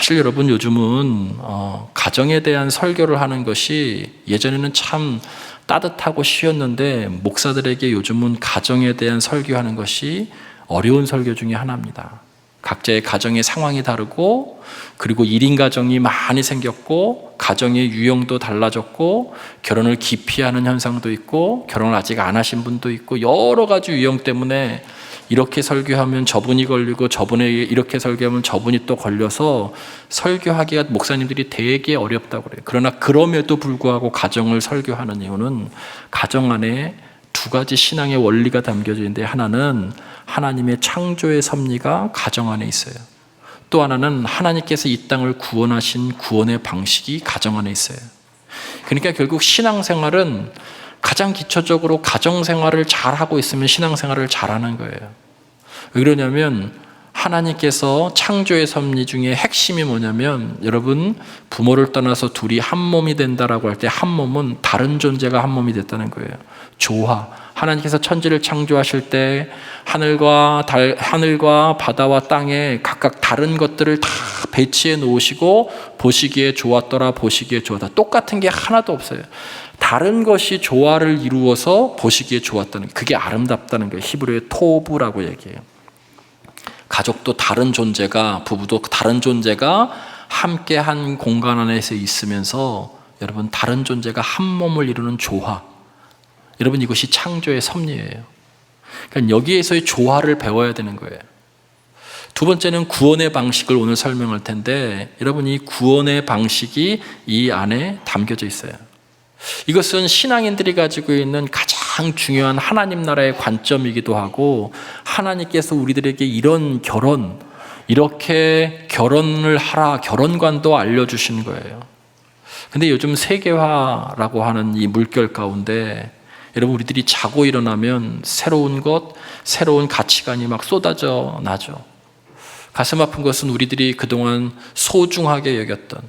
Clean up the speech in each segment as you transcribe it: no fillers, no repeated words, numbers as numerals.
사실 여러분 요즘은 가정에 대한 설교를 하는 것이 예전에는 참 따뜻하고 쉬웠는데 목사들에게 요즘은 가정에 대한 설교하는 것이 어려운 설교 중에 하나입니다. 각자의 가정의 상황이 다르고 그리고 1인 가정이 많이 생겼고 가정의 유형도 달라졌고 결혼을 기피하는 현상도 있고 결혼을 아직 안 하신 분도 있고 여러 가지 유형 때문에 이렇게 설교하면 저분이 걸리고 저분이 이렇게 설교하면 저분이 또 걸려서 설교하기가 목사님들이 되게 어렵다고 그래요. 그러나 그럼에도 불구하고 가정을 설교하는 이유는 가정 안에 두 가지 신앙의 원리가 담겨져 있는데 하나는 하나님의 창조의 섭리가 가정 안에 있어요. 또 하나는 하나님께서 이 땅을 구원하신 구원의 방식이 가정 안에 있어요. 그러니까 결국 신앙생활은 가장 기초적으로 가정생활을 잘하고 있으면 신앙생활을 잘하는 거예요. 왜 그러냐면 하나님께서 창조의 섭리 중에 핵심이 뭐냐면 여러분 부모를 떠나서 둘이 한 몸이 된다라고 할 때 한 몸은 다른 존재가 한 몸이 됐다는 거예요. 조화. 하나님께서 천지를 창조하실 때 하늘과 바다와 땅에 각각 다른 것들을 다 배치해 놓으시고 보시기에 좋았더라 보시기에 좋았다. 똑같은 게 하나도 없어요. 다른 것이 조화를 이루어서 보시기에 좋았다는 게 그게 아름답다는 거예요. 히브리어의 토부라고 얘기해요. 가족도 다른 존재가 부부도 다른 존재가 함께 한 공간 안에서 있으면서 여러분 다른 존재가 한 몸을 이루는 조화. 여러분 이것이 창조의 섭리예요. 그러니까 여기에서의 조화를 배워야 되는 거예요. 두 번째는 구원의 방식을 오늘 설명할 텐데 여러분 이 구원의 방식이 이 안에 담겨져 있어요. 이것은 신앙인들이 가지고 있는 가장 중요한 하나님 나라의 관점이기도 하고 하나님께서 우리들에게 이렇게 결혼을 하라 결혼관도 알려주시는 거예요. 근데 요즘 세계화라고 하는 이 물결 가운데 여러분 우리들이 자고 일어나면 새로운 가치관이 막 쏟아져 나죠. 가슴 아픈 것은 우리들이 그동안 소중하게 여겼던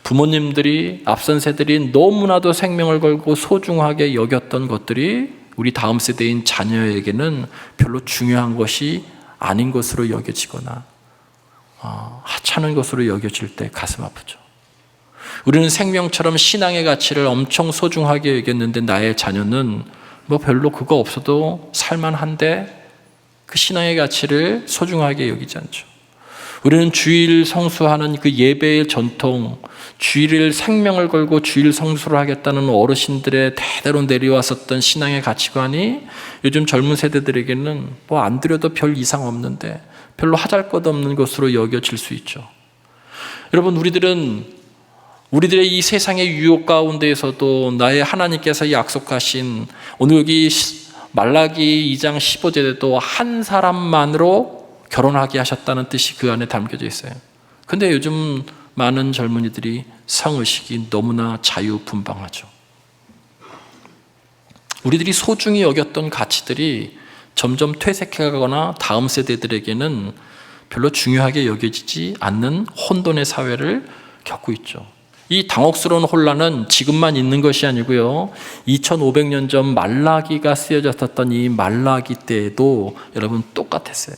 부모님들이 앞선 세대들이 너무나도 생명을 걸고 소중하게 여겼던 것들이 우리 다음 세대인 자녀에게는 별로 중요한 것이 아닌 것으로 여겨지거나 하찮은 것으로 여겨질 때 가슴 아프죠. 우리는 생명처럼 신앙의 가치를 엄청 소중하게 여겼는데 나의 자녀는 별로 그거 없어도 살만한데 그 신앙의 가치를 소중하게 여기지 않죠. 우리는 주일 성수하는 그 예배의 전통, 주일을 생명을 걸고 주일 성수를 하겠다는 어르신들의 대대로 내려왔었던 신앙의 가치관이 요즘 젊은 세대들에게는 안 드려도 별 이상 없는데 별로 하잘것없는 것으로 여겨질 수 있죠. 여러분 우리들의 이 세상의 유혹 가운데에서도 나의 하나님께서 약속하신 오늘 여기 말라기 2장 15절에도 한 사람만으로 결혼하게 하셨다는 뜻이 그 안에 담겨져 있어요. 근데 요즘 많은 젊은이들이 성의식이 너무나 자유분방하죠. 우리들이 소중히 여겼던 가치들이 점점 퇴색해가거나 다음 세대들에게는 별로 중요하게 여겨지지 않는 혼돈의 사회를 겪고 있죠. 이 당혹스러운 혼란은 지금만 있는 것이 아니고요. 2500년 전 말라기가 쓰여졌던 이 말라기 때에도 여러분 똑같았어요.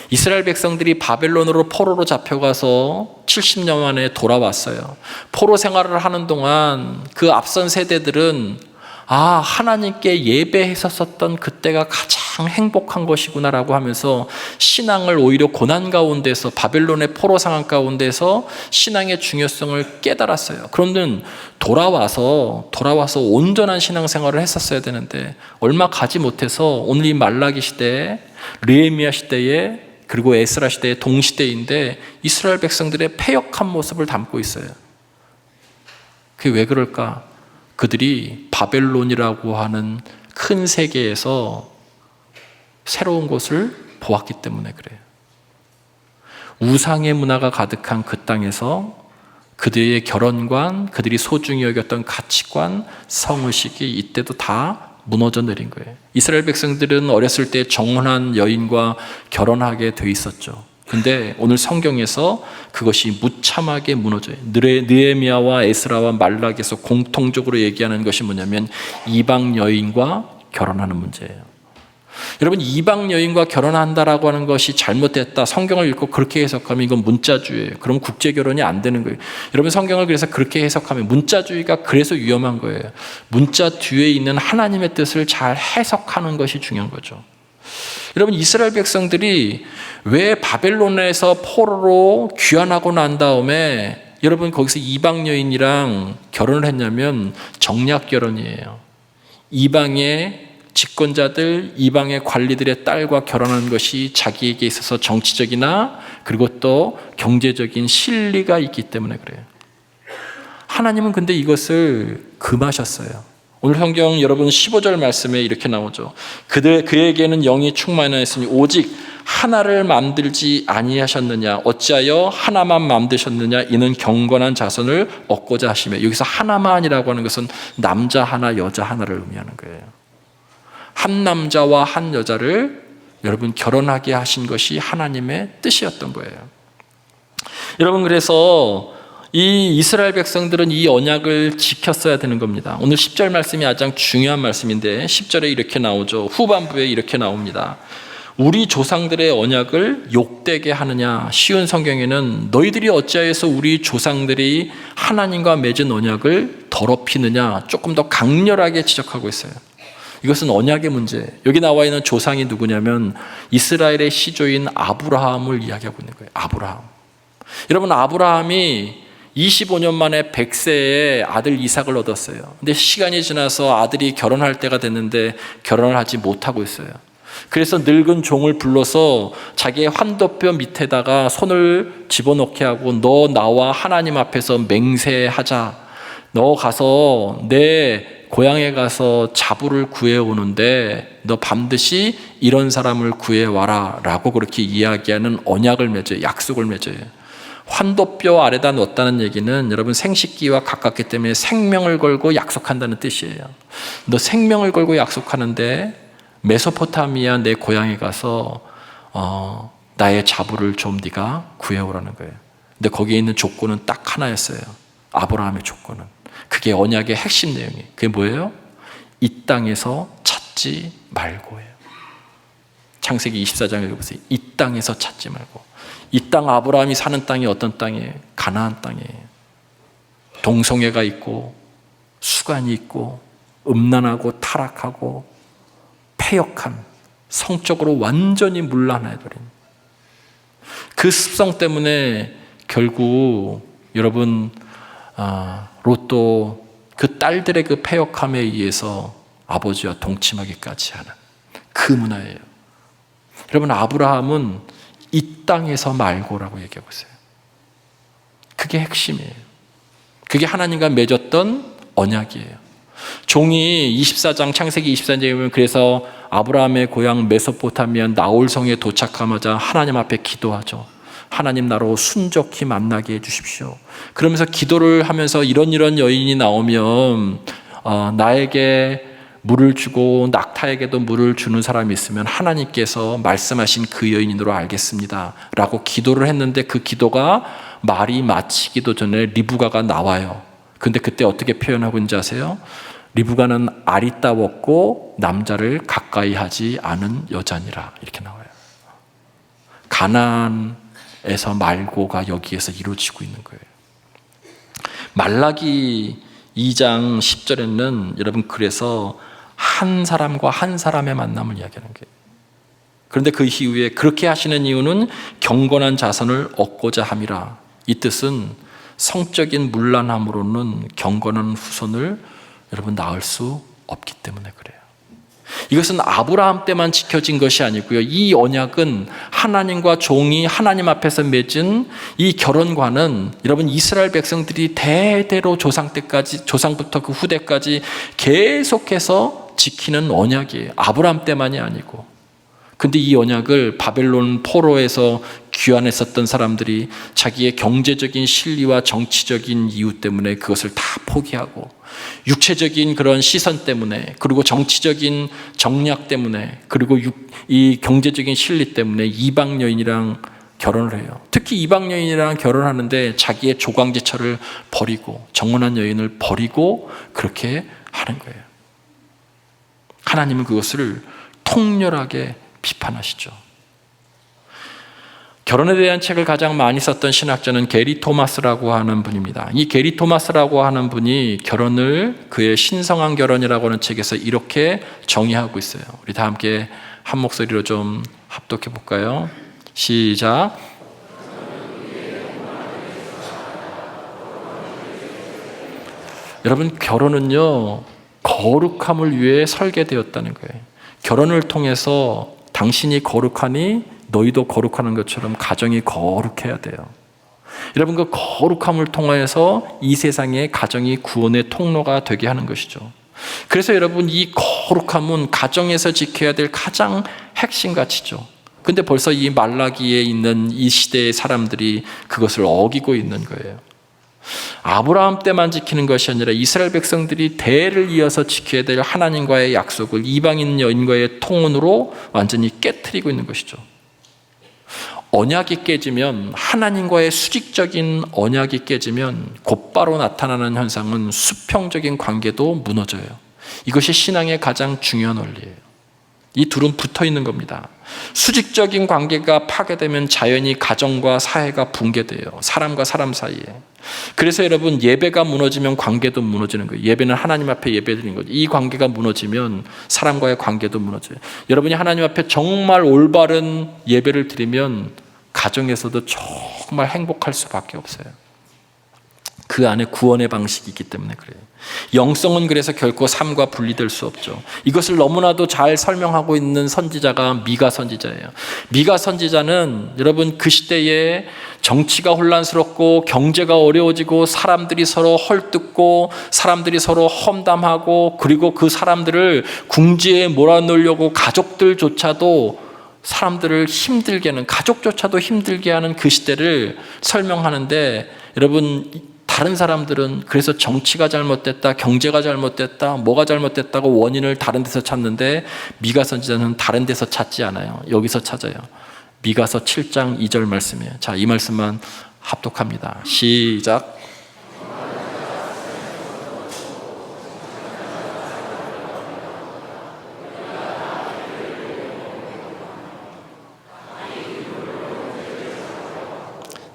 이스라엘 백성들이 바벨론으로 포로로 잡혀가서 70년 만에 돌아왔어요. 포로 생활을 하는 동안 그 앞선 세대들은 하나님께 예배했었던 그때가 가장 행복한 것이구나라고 하면서 신앙을 오히려 고난 가운데서 바벨론의 포로 상황 가운데서 신앙의 중요성을 깨달았어요. 그런데 돌아와서 온전한 신앙생활을 했었어야 되는데 얼마 가지 못해서 오늘 이 말라기 시대에 느헤미야 시대에 그리고 에스라 시대의 동시대인데 이스라엘 백성들의 패역한 모습을 담고 있어요. 그게 왜 그럴까? 그들이 바벨론이라고 하는 큰 세계에서 새로운 것을 보았기 때문에 그래요. 우상의 문화가 가득한 그 땅에서 그들의 결혼관, 그들이 소중히 여겼던 가치관, 성의식이 이때도 다 무너져 내린 거예요. 이스라엘 백성들은 어렸을 때 정혼한 여인과 결혼하게 돼 있었죠. 근데 오늘 성경에서 그것이 무참하게 무너져요. 느헤미야와 에스라와 말라기에서 공통적으로 얘기하는 것이 뭐냐면 이방 여인과 결혼하는 문제예요. 여러분, 이방 여인과 결혼한다라고 하는 것이 잘못됐다, 성경을 읽고 그렇게 해석하면 이건 문자주의예요. 그럼 국제 결혼이 안 되는 거예요. 여러분, 성경을 그래서 그렇게 해석하면 문자주의가 그래서 위험한 거예요. 문자 뒤에 있는 하나님의 뜻을 잘 해석하는 것이 중요한 거죠. 여러분, 이스라엘 백성들이 왜 바벨론에서 포로로 귀환하고 난 다음에 여러분 거기서 이방 여인이랑 결혼을 했냐면 정략 결혼이에요. 이방의 집권자들, 이방의 관리들의 딸과 결혼하는 것이 자기에게 있어서 정치적이나 그리고 또 경제적인 실리가 있기 때문에 그래요. 하나님은 근데 이것을 금하셨어요. 오늘 성경 여러분 15절 말씀에 이렇게 나오죠. 그에게는 영이 충만하였으니 오직 하나를 만들지 아니하셨느냐, 어찌하여 하나만 만드셨느냐, 이는 경건한 자손을 얻고자 하시며, 여기서 하나만이라고 하는 것은 남자 하나 여자 하나를 의미하는 거예요. 한 남자와 한 여자를 여러분 결혼하게 하신 것이 하나님의 뜻이었던 거예요. 여러분, 그래서 이 이스라엘 백성들은 이 언약을 지켰어야 되는 겁니다. 오늘 10절 말씀이 가장 중요한 말씀인데 10절에 이렇게 나오죠. 후반부에 이렇게 나옵니다. 우리 조상들의 언약을 욕되게 하느냐. 쉬운 성경에는 너희들이 어찌하여서 우리 조상들이 하나님과 맺은 언약을 더럽히느냐, 조금 더 강렬하게 지적하고 있어요. 이것은 언약의 문제예요. 여기 나와 있는 조상이 누구냐면 이스라엘의 시조인 아브라함을 이야기하고 있는 거예요. 아브라함. 여러분, 아브라함이 25년 만에 100세에 아들 이삭을 얻었어요. 근데 시간이 지나서 아들이 결혼할 때가 됐는데 결혼을 하지 못하고 있어요. 그래서 늙은 종을 불러서 자기의 환도뼈 밑에다가 손을 집어넣게 하고 너 나와 하나님 앞에서 맹세하자. 너 가서 내 고향에 가서 자부를 구해오는데 너 반드시 이런 사람을 구해와라 라고 그렇게 이야기하는 언약을 맺어요. 약속을 맺어요. 환도뼈 아래다 놓았다는 얘기는 여러분 생식기와 가깝기 때문에 생명을 걸고 약속한다는 뜻이에요. 너 생명을 걸고 약속하는데 메소포타미아 내 고향에 가서 나의 자부를 좀 네가 구해오라는 거예요. 근데 거기에 있는 조건은 딱 하나였어요. 아브라함의 조건은. 그게 언약의 핵심 내용이에요. 그게 뭐예요? 이 땅에서 찾지 말고예요. 창세기 24장 읽어보세요. 이 땅에서 찾지 말고. 이 땅, 아브라함이 사는 땅이 어떤 땅이에요? 가나안 땅이에요. 동성애가 있고 수간이 있고 음란하고 타락하고 패역한, 성적으로 완전히 문란해버린 그 습성 때문에 결국 여러분 롯도 그 딸들의 그 패역함에 의해서 아버지와 동침하기까지 하는 그 문화예요. 여러분, 아브라함은 이 땅에서 말고라고 얘기하고 있어요. 그게 핵심이에요. 그게 하나님과 맺었던 언약이에요. 종이 24장 창세기 24장에 보면 그래서 아브라함의 고향 메소포타미아 나홀성에 도착하자마자 하나님 앞에 기도하죠. 하나님 나로 순적히 만나게 해주십시오. 그러면서 기도를 하면서 이런 여인이 나오면 나에게 물을 주고 낙타에게도 물을 주는 사람이 있으면 하나님께서 말씀하신 그 여인으로 알겠습니다 라고 기도를 했는데 그 기도가 말이 마치기도 전에 리브가가 나와요. 근데 그때 어떻게 표현하고 있는지 아세요? 리브가는 아리따웠고 남자를 가까이 하지 않은 여자니라 이렇게 나와요. 가나안에서 말고가 여기에서 이루어지고 있는 거예요. 말라기 2장 10절에는 여러분 그래서 한 사람과 한 사람의 만남을 이야기하는 거예요. 그런데 그 이후에 그렇게 하시는 이유는 경건한 자손을 얻고자 함이라. 이 뜻은 성적인 문란함으로는 경건한 후손을 여러분 낳을 수 없기 때문에 그래요. 이것은 아브라함 때만 지켜진 것이 아니고요. 이 언약은 하나님과 종이 하나님 앞에서 맺은 이 결혼과는 여러분 이스라엘 백성들이 대대로 조상 때까지, 조상부터 그 후대까지 계속해서 지키는 언약이에요. 아브라함 때만이 아니고. 근데 이 언약을 바벨론 포로에서 귀환했었던 사람들이 자기의 경제적인 실리와 정치적인 이유 때문에 그것을 다 포기하고 육체적인 그런 시선 때문에 그리고 정치적인 정략 때문에 그리고 이 경제적인 실리 때문에 이방 여인이랑 결혼을 해요. 특히 이방 여인이랑 결혼하는데 자기의 조광지처를 버리고 정혼한 여인을 버리고 그렇게 하는 거예요. 하나님은 그것을 통렬하게 비판하시죠. 결혼에 대한 책을 가장 많이 썼던 신학자는 게리 토마스라고 하는 분입니다. 이 게리 토마스라고 하는 분이 결혼을 그의 신성한 결혼이라고 하는 책에서 이렇게 정의하고 있어요. 우리 다 함께 한 목소리로 좀 합독해 볼까요? 시작. 여러분, 결혼은요, 거룩함을 위해 설계되었다는 거예요. 결혼을 통해서 당신이 거룩하니 너희도 거룩하는 것처럼 가정이 거룩해야 돼요. 여러분, 그 거룩함을 통해서 이 세상에 가정이 구원의 통로가 되게 하는 것이죠. 그래서 여러분, 이 거룩함은 가정에서 지켜야 될 가장 핵심 가치죠. 근데 벌써 이 말라기에 있는 이 시대의 사람들이 그것을 어기고 있는 거예요. 아브라함 때만 지키는 것이 아니라 이스라엘 백성들이 대를 이어서 지켜야 될 하나님과의 약속을 이방인 여인과의 통혼으로 완전히 깨트리고 있는 것이죠. 언약이 깨지면, 하나님과의 수직적인 언약이 깨지면 곧바로 나타나는 현상은 수평적인 관계도 무너져요. 이것이 신앙의 가장 중요한 원리예요. 이 둘은 붙어 있는 겁니다. 수직적인 관계가 파괴되면 자연히 가정과 사회가 붕괴돼요. 사람과 사람 사이에. 그래서 여러분, 예배가 무너지면 관계도 무너지는 거예요. 예배는 하나님 앞에 예배드리는 거죠. 이 관계가 무너지면 사람과의 관계도 무너져요. 여러분이 하나님 앞에 정말 올바른 예배를 드리면 가정에서도 정말 행복할 수밖에 없어요. 그 안에 구원의 방식이 있기 때문에 그래요. 영성은 그래서 결코 삶과 분리될 수 없죠. 이것을 너무나도 잘 설명하고 있는 선지자가 미가 선지자예요. 미가 선지자는 여러분, 그 시대에 정치가 혼란스럽고 경제가 어려워지고 사람들이 서로 헐뜯고 사람들이 서로 험담하고, 그리고 그 사람들을 궁지에 몰아넣으려고 가족들조차도 사람들을 힘들게 하는, 가족조차도 힘들게 하는 그 시대를 설명하는데, 여러분, 다른 사람들은 그래서 정치가 잘못됐다, 경제가 잘못됐다, 뭐가 잘못됐다고 원인을 다른 데서 찾는데, 미가 선지자는 다른 데서 찾지 않아요. 여기서 찾아요. 미가서 7장 2절 말씀이에요. 자, 이 말씀만 합독합니다. 시작.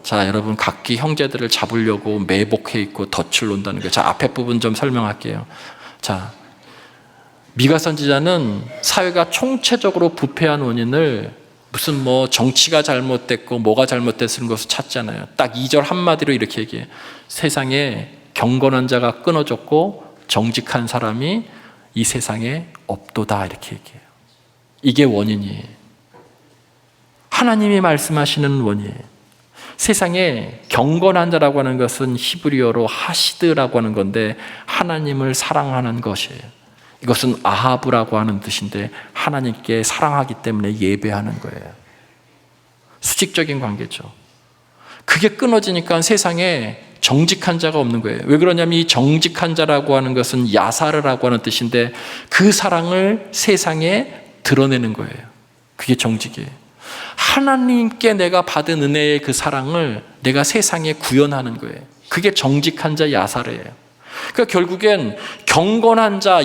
자, 여러분, 각기 형제들을 잡으려고 매복해 있고 덫을 놓는다는 거예요. 자, 앞에 부분 좀 설명할게요. 자, 미가 선지자는 사회가 총체적으로 부패한 원인을 무슨 뭐 정치가 잘못됐고 뭐가 잘못됐는 것을 찾잖아요. 딱 2절 한마디로 이렇게 얘기해요. 세상에 경건한 자가 끊어졌고 정직한 사람이 이 세상에 없도다, 이렇게 얘기해요. 이게 원인이에요. 하나님이 말씀하시는 원인이에요. 세상에 경건한 자라고 하는 것은 히브리어로 하시드라고 하는 건데, 하나님을 사랑하는 것이에요. 이것은 아하브라고 하는 뜻인데, 하나님께 사랑하기 때문에 예배하는 거예요. 수직적인 관계죠. 그게 끊어지니까 세상에 정직한 자가 없는 거예요. 왜 그러냐면 이 정직한 자라고 하는 것은 야사르라고 하는 뜻인데, 그 사랑을 세상에 드러내는 거예요. 그게 정직이에요. 하나님께 내가 받은 은혜의 그 사랑을 내가 세상에 구현하는 거예요. 그게 정직한 자 야사르예요. 그러니까 결국엔 경건한 자,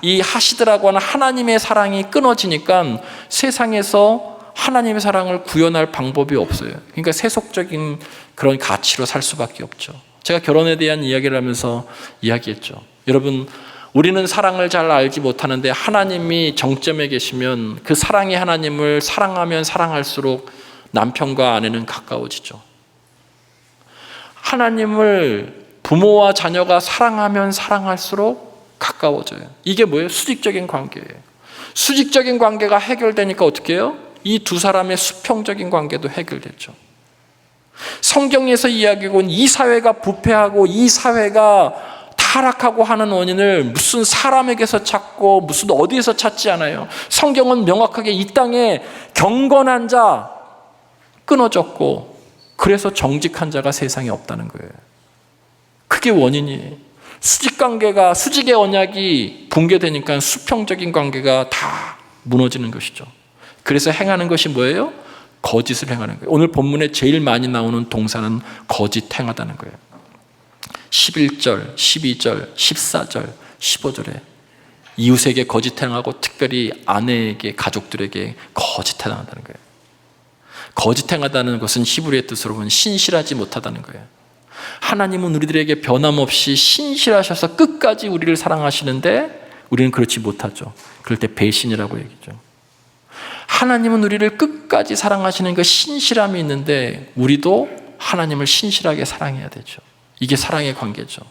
이 하시드라고 하는 하나님의 사랑이 끊어지니까 세상에서 하나님의 사랑을 구현할 방법이 없어요. 그러니까 세속적인 그런 가치로 살 수밖에 없죠. 제가 결혼에 대한 이야기를 하면서 이야기했죠. 여러분, 우리는 사랑을 잘 알지 못하는데 하나님이 정점에 계시면 그 사랑의 하나님을 사랑하면 사랑할수록 남편과 아내는 가까워지죠. 하나님을 부모와 자녀가 사랑하면 사랑할수록 가까워져요. 이게 뭐예요? 수직적인 관계예요. 수직적인 관계가 해결되니까 어떻게 해요? 이 두 사람의 수평적인 관계도 해결되죠. 성경에서 이야기하고 이 사회가 부패하고 이 사회가 타락하고 하는 원인을 무슨 사람에게서 찾고 무슨 어디에서 찾지 않아요. 성경은 명확하게 이 땅에 경건한 자 끊어졌고, 그래서 정직한 자가 세상에 없다는 거예요. 그게 원인이에요. 수직관계가, 수직의 언약이 붕괴되니까 수평적인 관계가 다 무너지는 것이죠. 그래서 행하는 것이 뭐예요? 거짓을 행하는 거예요. 오늘 본문에 제일 많이 나오는 동사는 거짓 행하다는 거예요. 11절, 12절, 14절, 15절에 이웃에게 거짓 행하고 특별히 아내에게, 가족들에게 거짓 행한다는 거예요. 거짓 행하다는 것은 히브리의 뜻으로 보면 신실하지 못하다는 거예요. 하나님은 우리들에게 변함없이 신실하셔서 끝까지 우리를 사랑하시는데 우리는 그렇지 못하죠. 그럴 때 배신이라고 얘기죠. 하나님은 우리를 끝까지 사랑하시는 그 신실함이 있는데 우리도 하나님을 신실하게 사랑해야 되죠. 이게 사랑의 관계죠.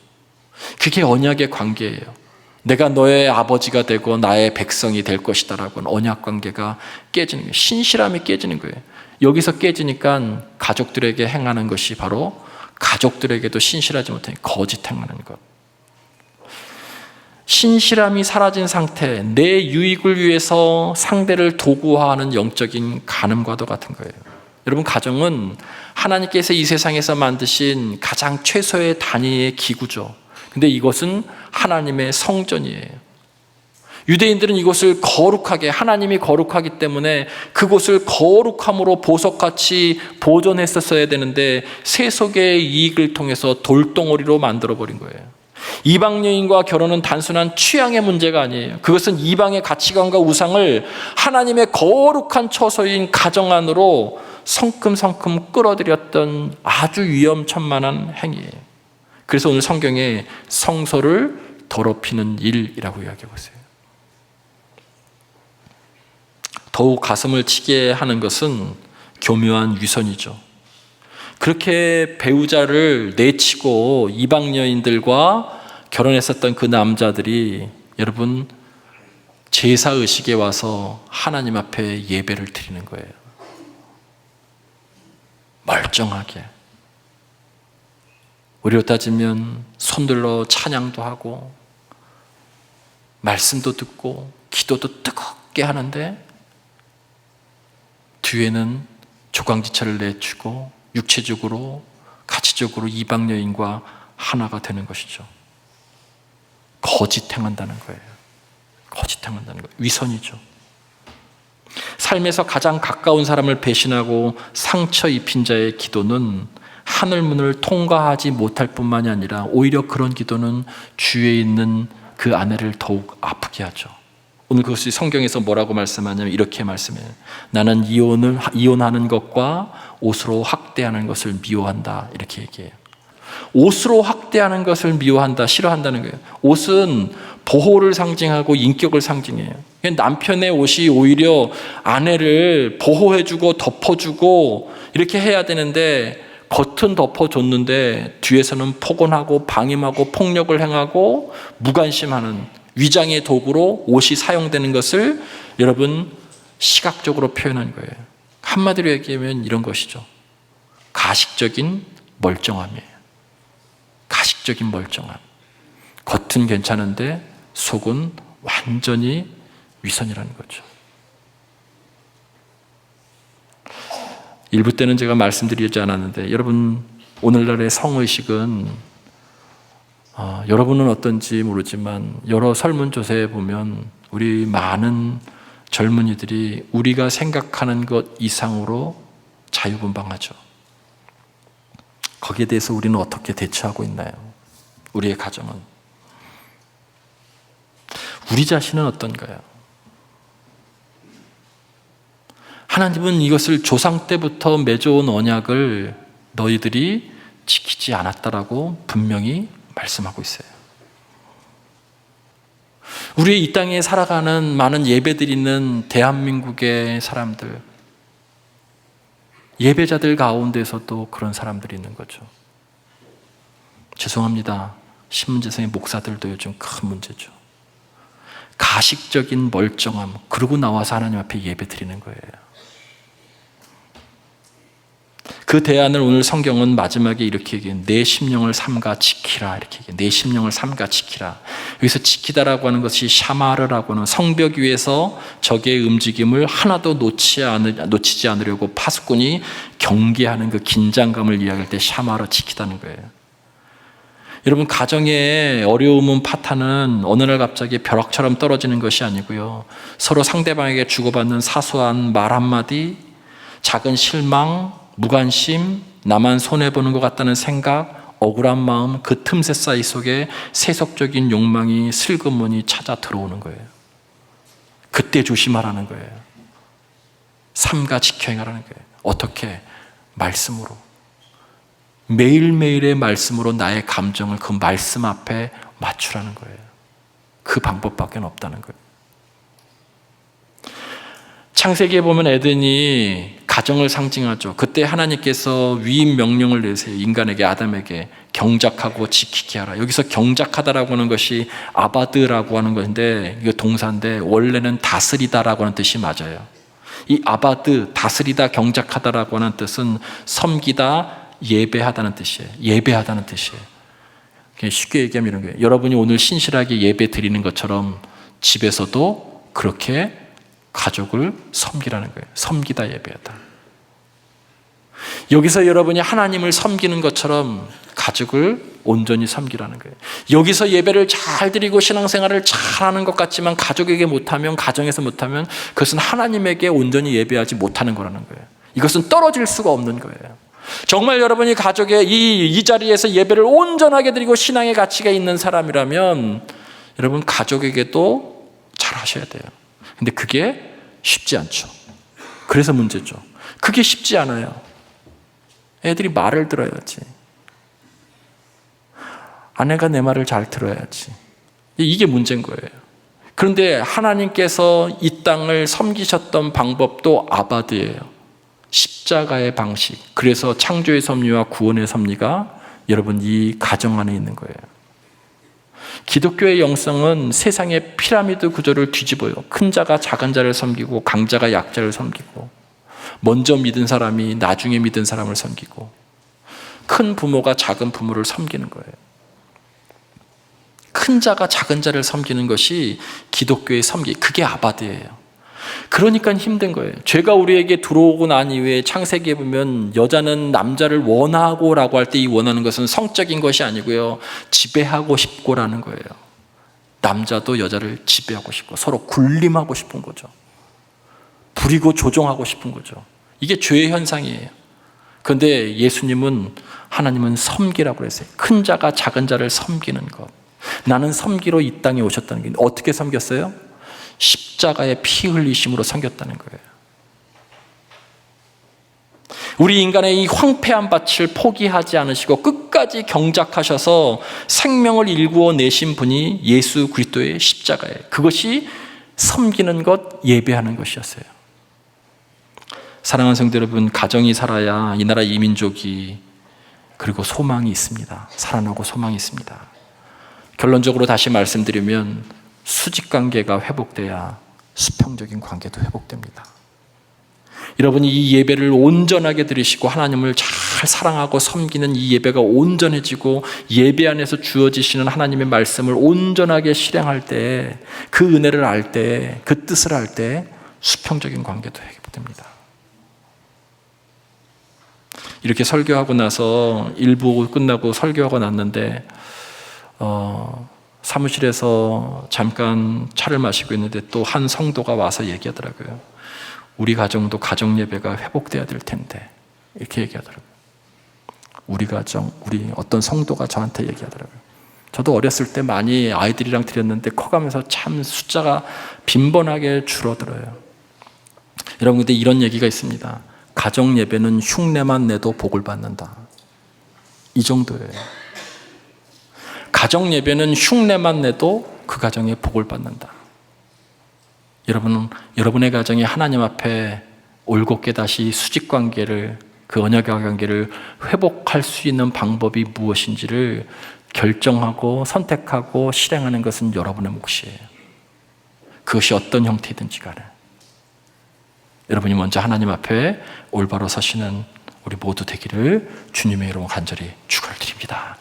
그게 언약의 관계예요. 내가 너의 아버지가 되고 나의 백성이 될 것이다 라고 언약 관계가 깨지는 거예요. 신실함이 깨지는 거예요. 여기서 깨지니까 가족들에게 행하는 것이 바로 가족들에게도 신실하지 못해 거짓 행하는 것. 신실함이 사라진 상태, 내 유익을 위해서 상대를 도구화하는 영적인 간음과도 같은 거예요. 여러분, 가정은 하나님께서 이 세상에서 만드신 가장 최소의 단위의 기구죠. 근데 이것은 하나님의 성전이에요. 유대인들은 이곳을 거룩하게, 하나님이 거룩하기 때문에 그곳을 거룩함으로 보석같이 보존했었어야 되는데 세속의 이익을 통해서 돌덩어리로 만들어버린 거예요. 이방 여인과 결혼은 단순한 취향의 문제가 아니에요. 그것은 이방의 가치관과 우상을 하나님의 거룩한 처소인 가정 안으로 성큼성큼 끌어들였던 아주 위험천만한 행위예요. 그래서 오늘 성경에 성소를 더럽히는 일이라고 이야기하고 있어요. 더욱 가슴을 치게 하는 것은 교묘한 위선이죠. 그렇게 배우자를 내치고 이방 여인들과 결혼했었던 그 남자들이 여러분 제사의식에 와서 하나님 앞에 예배를 드리는 거예요. 멀쩡하게. 우리로 따지면 손들러 찬양도 하고 말씀도 듣고 기도도 뜨겁게 하는데 뒤에는 조강지처를 내추고 육체적으로 가치적으로 이방 여인과 하나가 되는 것이죠. 거짓 행한다는 거예요. 거짓 행한다는 거예요. 위선이죠. 삶에서 가장 가까운 사람을 배신하고 상처 입힌 자의 기도는 하늘문을 통과하지 못할 뿐만이 아니라 오히려 그런 기도는 주위에 있는 그 아내를 더욱 아프게 하죠. 오늘 그것이 성경에서 뭐라고 말씀하냐면 이렇게 말씀해요. 나는 이혼하는 것과 옷으로 학대하는 것을 미워한다. 이렇게 얘기해요. 옷으로 학대하는 것을 미워한다, 싫어한다는 거예요. 옷은 보호를 상징하고 인격을 상징해요. 남편의 옷이 오히려 아내를 보호해주고 덮어주고 이렇게 해야 되는데 겉은 덮어줬는데 뒤에서는 폭언하고 방임하고 폭력을 행하고 무관심하는 위장의 도구로 옷이 사용되는 것을 여러분 시각적으로 표현한 거예요. 한마디로 얘기하면 이런 것이죠. 가식적인 멀쩡함이에요. 가식적인 멀쩡함. 겉은 괜찮은데 속은 완전히 위선이라는 거죠. 일부 때는 제가 말씀드리지 않았는데 여러분 오늘날의 성의식은 여러분은 어떤지 모르지만 여러 설문조사에 보면 우리 많은 젊은이들이 우리가 생각하는 것 이상으로 자유분방하죠. 거기에 대해서 우리는 어떻게 대처하고 있나요? 우리의 가정은? 우리 자신은 어떤가요? 하나님은 이것을 조상 때부터 맺어온 언약을 너희들이 지키지 않았다라고 분명히 말씀하고 있어요. 우리 이 땅에 살아가는 많은 예배드리는 대한민국의 사람들, 예배자들 가운데서도 그런 사람들이 있는 거죠. 죄송합니다. 신문재성의 목사들도 요즘 큰 문제죠. 가식적인 멀쩡함, 그러고 나와서 하나님 앞에 예배드리는 거예요. 그 대안을 오늘 성경은 마지막에 이렇게 얘기해요. 내 심령을 삼가 지키라. 이렇게 얘기해요. 내 심령을 삼가 지키라. 여기서 지키다라고 하는 것이 샤마르라고 하는 성벽 위에서 적의 움직임을 하나도 놓치지 않으려고 파수꾼이 경계하는 그 긴장감을 이야기할 때 샤마르 지키다는 거예요. 여러분 가정의 어려움은 파탄은 어느 날 갑자기 벼락처럼 떨어지는 것이 아니고요. 서로 상대방에게 주고받는 사소한 말 한마디, 작은 실망, 무관심, 나만 손해보는 것 같다는 생각, 억울한 마음, 그 틈새 사이 속에 세속적인 욕망이 슬그머니 찾아 들어오는 거예요. 그때 조심하라는 거예요. 삼가 지켜행하라는 거예요. 어떻게? 말씀으로. 매일매일의 말씀으로 나의 감정을 그 말씀 앞에 맞추라는 거예요. 그 방법밖에 없다는 거예요. 창세기에 보면 에덴이 가정을 상징하죠. 그때 하나님께서 위임 명령을 내세요. 인간에게, 아담에게 경작하고 지키게 하라. 여기서 경작하다라고 하는 것이 아바드라고 하는 것인데, 이거 동사인데 원래는 다스리다라고 하는 뜻이 맞아요. 이 아바드, 다스리다, 경작하다라고 하는 뜻은 섬기다, 예배하다는 뜻이에요. 예배하다는 뜻이에요. 쉽게 얘기하면 이런 거예요. 여러분이 오늘 신실하게 예배 드리는 것처럼 집에서도 그렇게 가족을 섬기라는 거예요. 섬기다, 예배하다. 여기서 여러분이 하나님을 섬기는 것처럼 가족을 온전히 섬기라는 거예요. 여기서 예배를 잘 드리고 신앙생활을 잘하는 것 같지만 가족에게 못하면, 가정에서 못하면 그것은 하나님에게 온전히 예배하지 못하는 거라는 거예요. 이것은 떨어질 수가 없는 거예요. 정말 여러분이 가족의 이 자리에서 예배를 온전하게 드리고 신앙의 가치가 있는 사람이라면 여러분 가족에게도 잘 하셔야 돼요. 근데 그게 쉽지 않죠. 그래서 문제죠. 그게 쉽지 않아요. 애들이 말을 들어야지. 아내가 내 말을 잘 들어야지. 이게 문제인 거예요. 그런데 하나님께서 이 땅을 섬기셨던 방법도 아바드예요. 십자가의 방식. 그래서 창조의 섭리와 구원의 섭리가 여러분 이 가정 안에 있는 거예요. 기독교의 영성은 세상의 피라미드 구조를 뒤집어요. 큰 자가 작은 자를 섬기고 강자가 약자를 섬기고 먼저 믿은 사람이 나중에 믿은 사람을 섬기고 큰 부모가 작은 부모를 섬기는 거예요. 큰 자가 작은 자를 섬기는 것이 기독교의 섬기, 그게 아바드예요. 그러니까 힘든 거예요. 죄가 우리에게 들어오고 난 이후에 창세기에 보면 여자는 남자를 원하고 라고 할 때 이 원하는 것은 성적인 것이 아니고요. 지배하고 싶고라는 거예요. 남자도 여자를 지배하고 싶고 서로 군림하고 싶은 거죠. 부리고 조종하고 싶은 거죠. 이게 죄의 현상이에요. 그런데 예수님은, 하나님은 섬기라고 그랬어요. 큰 자가 작은 자를 섬기는 것. 나는 섬기러 이 땅에 오셨다는 게 어떻게 섬겼어요? 십자가의 피 흘리심으로 섬겼다는 거예요. 우리 인간의 이 황폐한 밭을 포기하지 않으시고 끝까지 경작하셔서 생명을 일구어 내신 분이 예수 그리스도의 십자가예요. 그것이 섬기는 것, 예배하는 것이었어요. 사랑하는 성도 여러분, 가정이 살아야 이 나라 이 민족이 그리고 소망이 있습니다. 살아나고 소망이 있습니다. 결론적으로 다시 말씀드리면 수직관계가 회복돼야 수평적인 관계도 회복됩니다. 여러분이 이 예배를 온전하게 드리시고 하나님을 잘 사랑하고 섬기는 이 예배가 온전해지고 예배 안에서 주어지시는 하나님의 말씀을 온전하게 실행할 때, 그 은혜를 알 때, 그 뜻을 알 때 수평적인 관계도 회복됩니다. 이렇게 설교하고 나서 일부 끝나고 설교하고 났는데 사무실에서 잠깐 차를 마시고 있는데 또 한 성도가 와서 얘기하더라고요. 우리 가정도 가정 예배가 회복돼야 될 텐데, 이렇게 얘기하더라고요. 우리 가정, 우리 어떤 성도가 저한테 얘기하더라고요. 저도 어렸을 때 많이 아이들이랑 드렸는데 커가면서 참 숫자가 빈번하게 줄어들어요. 여러분, 근데 이런 얘기가 있습니다. 가정 예배는 흉내만 내도 복을 받는다. 이 정도예요. 가정 예배는 흉내만 내도 그 가정에 복을 받는다. 여러분은 여러분의 가정이 하나님 앞에 올곧게 다시 수직관계를, 그 언약의 관계를 회복할 수 있는 방법이 무엇인지를 결정하고 선택하고 실행하는 것은 여러분의 몫이에요. 그것이 어떤 형태이든지 간에 여러분이 먼저 하나님 앞에 올바로 서시는 우리 모두 되기를 주님의 이름으로 간절히 축원을 드립니다.